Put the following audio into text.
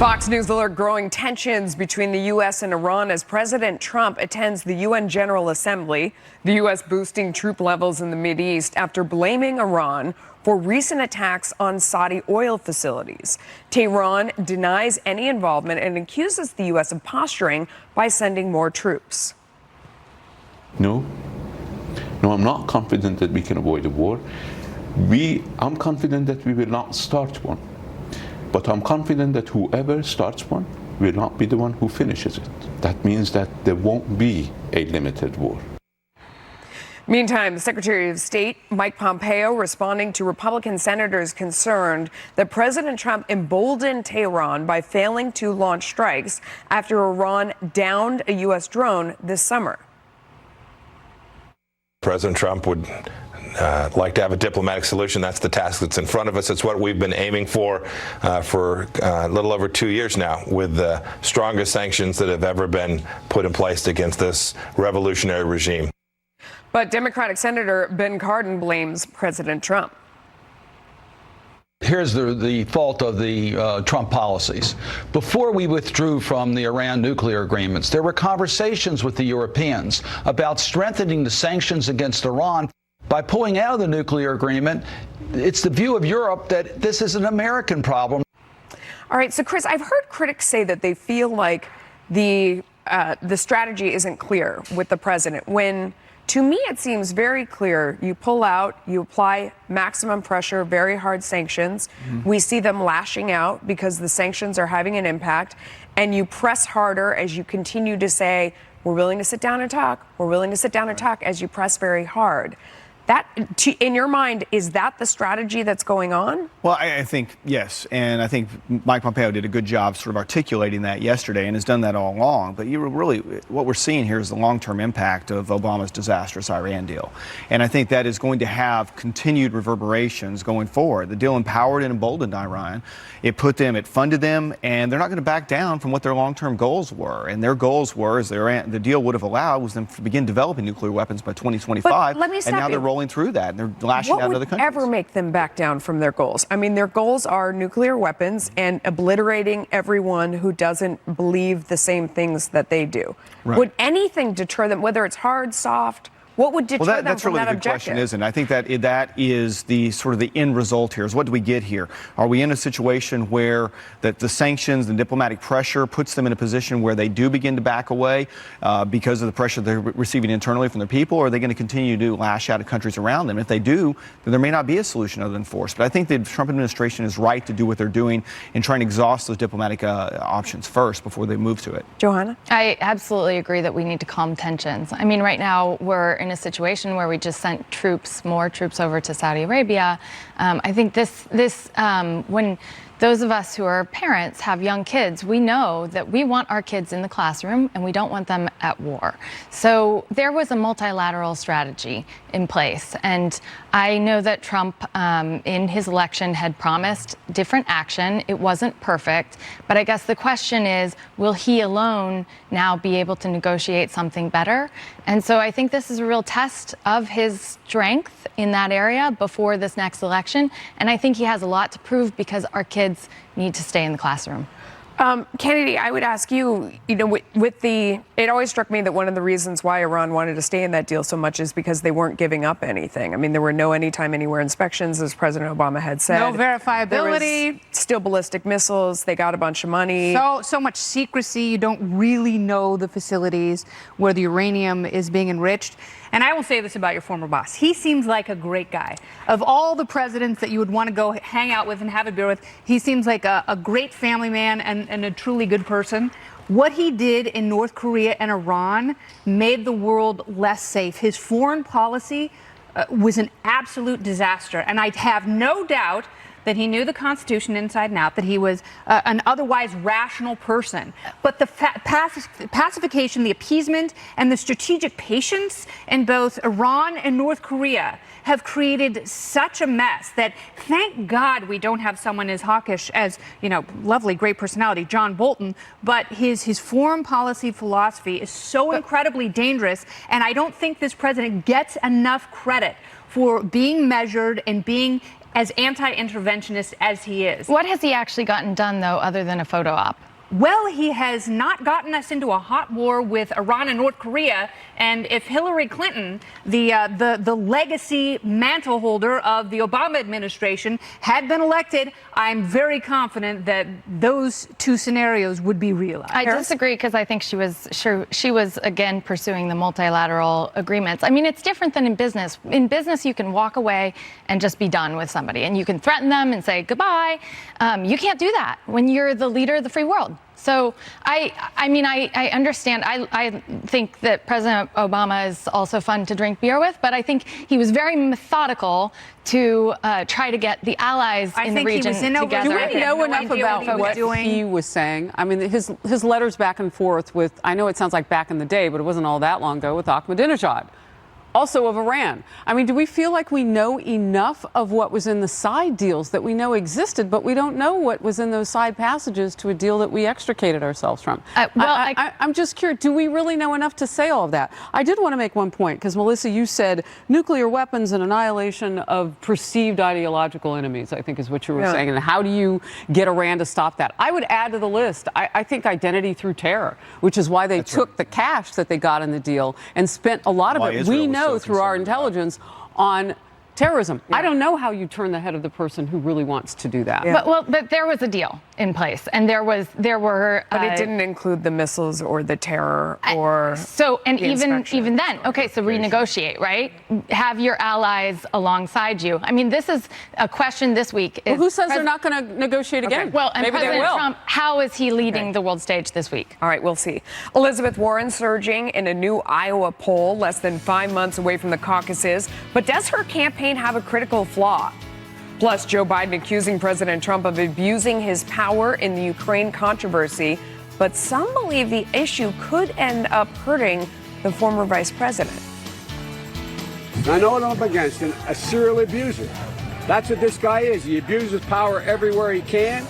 Fox News alert growing tensions between the U.S. and Iran as President Trump attends the UN General Assembly. The U.S. boosting troop levels in the Mideast after blaming Iran for recent attacks on Saudi oil facilities. Tehran denies any involvement and accuses the U.S. of posturing by sending more troops. No, I'm not confident that we can avoid a war. I'm confident that we will not start one. But I'm confident that whoever starts one will not be the one who finishes it. That means that there won't be a limited war. Meantime, Secretary of State Mike Pompeo responding to Republican senators concerned that President Trump emboldened Tehran by failing to launch strikes after Iran downed a U.S. drone this summer. President Trump would like to have a diplomatic solution. That's the task that's in front of us. It's what we've been aiming for a little over 2 years now, with the strongest sanctions that have ever been put in place against this revolutionary regime. But Democratic Senator Ben Cardin blames President Trump. Here's the fault of the Trump policies. Before we withdrew from the Iran nuclear agreements, there were conversations with the Europeans about strengthening the sanctions against Iran. By pulling out of the nuclear agreement, it's the view of Europe that this is an American problem. All right, so Chris, I've heard critics say that they feel like the strategy isn't clear with the president, when to me it seems very clear. You pull out, you apply maximum pressure, very hard sanctions. We see them lashing out because the sanctions are having an impact, and you press harder as you continue to say, we're willing to sit down and talk. We're willing to sit down and talk, as you press very hard. That, in your mind, is that the strategy that's going on? Well, I think, yes. And I think Mike Pompeo did a good job sort of articulating that yesterday and has done that all along. But what we're seeing here is the long-term impact of Obama's disastrous Iran deal. And I think that is going to have continued reverberations going forward. The deal empowered and emboldened Iran. It funded them, and they're not going to back down from what their long-term goals were. And their goals were, as the deal would have allowed, was them to begin developing nuclear weapons by 2025. But let me stop and now you. they're rolling through that, and they're lashing out at other countries. What would ever make them back down from their goals? I mean, their goals are nuclear weapons and obliterating everyone who doesn't believe the same things that they do. Right. Would anything deter them, whether it's hard, soft? What would deter them from that objective? That's really the good question, isn't it? I think that is the sort of the end result here. Is what do we get here? Are we in a situation where that the sanctions and diplomatic pressure puts them in a position where they do begin to back away because of the pressure they're receiving internally from their people, or are they going to continue to lash out at countries around them? If they do, then there may not be a solution other than force. But I think the Trump administration is right to do what they're doing and trying to exhaust those diplomatic options first before they move to it. Johanna? I absolutely agree that we need to calm tensions. I mean, right now we're in a situation where we just sent more troops over to Saudi Arabia. I think when those of us who are parents have young kids, we know that we want our kids in the classroom and we don't want them at war. So there was a multilateral strategy in place. And I know that Trump, in his election, had promised different action. It wasn't perfect. But I guess the question is, will he alone now be able to negotiate something better? And so I think this is a real test of his strength in that area before this next election. And I think he has a lot to prove because our kids need to stay in the classroom. Kennedy, I would ask you, it always struck me that one of the reasons why Iran wanted to stay in that deal so much is because they weren't giving up anything. I mean, there were no anytime, anywhere inspections, as President Obama had said. No verifiability. There was still ballistic missiles. They got a bunch of money. So much secrecy. You don't really know the facilities where the uranium is being enriched. And I will say this about your former boss. He seems like a great guy. Of all the presidents that you would want to go hang out with and have a beer with, he seems like a great family man and a truly good person. What he did in North Korea and Iran made the world less safe. His foreign policy was an absolute disaster. And I have no doubt that he knew the Constitution inside and out, that he was an otherwise rational person. But the pacification, the appeasement, and the strategic patience in both Iran and North Korea have created such a mess that thank God we don't have someone as hawkish as, lovely, great personality, John Bolton, but his foreign policy philosophy is so incredibly dangerous, and I don't think this president gets enough credit for being measured and being as anti-interventionist as he is. What has he actually gotten done, though, other than a photo op? Well, he has not gotten us into a hot war with Iran and North Korea. And if Hillary Clinton, the legacy mantle holder of the Obama administration, had been elected, I'm very confident that those two scenarios would be realized. I disagree because I think she was again pursuing the multilateral agreements. I mean, it's different than in business. In business, you can walk away and just be done with somebody, and you can threaten them and say goodbye. You can't do that when you're the leader of the free world. So I mean, I understand. I think that President Obama is also fun to drink beer with, but I think he was very methodical to try to get the allies in the region together. Do we know enough about what he was saying? I mean, his letters back and forth with, I know it sounds like back in the day, but it wasn't all that long ago, with Ahmadinejad, also of Iran. I mean, do we feel like we know enough of what was in the side deals that we know existed, but we don't know what was in those side passages to a deal that we extricated ourselves from? I'm just curious, do we really know enough to say all of that? I did want to make one point, because Melissa, you said nuclear weapons and annihilation of perceived ideological enemies, I think is what you were saying. And how do you get Iran to stop that? I would add to the list, I think identity through terror, which is why they took the cash that they got in the deal and spent a lot of it. We know through our intelligence on terrorism. I don't know how you turn the head of the person who really wants to do that. But there was a deal in place, and there were. But it didn't include the missiles or the terror or. Even then, okay, so renegotiate, right? Have your allies alongside you. I mean, this is a question this week. Well, who says they're not going to negotiate again? Well, and maybe President they will. Trump, how is he leading the world stage this week? All right, we'll see. Elizabeth Warren surging in a new Iowa poll, less than 5 months away from the caucuses. But does her campaign have a critical flaw? Plus, Joe Biden accusing President Trump of abusing his power in the Ukraine controversy. But some believe the issue could end up hurting the former vice president. I know what I'm up against, a serial abuser. That's what this guy is. He abuses power everywhere he can.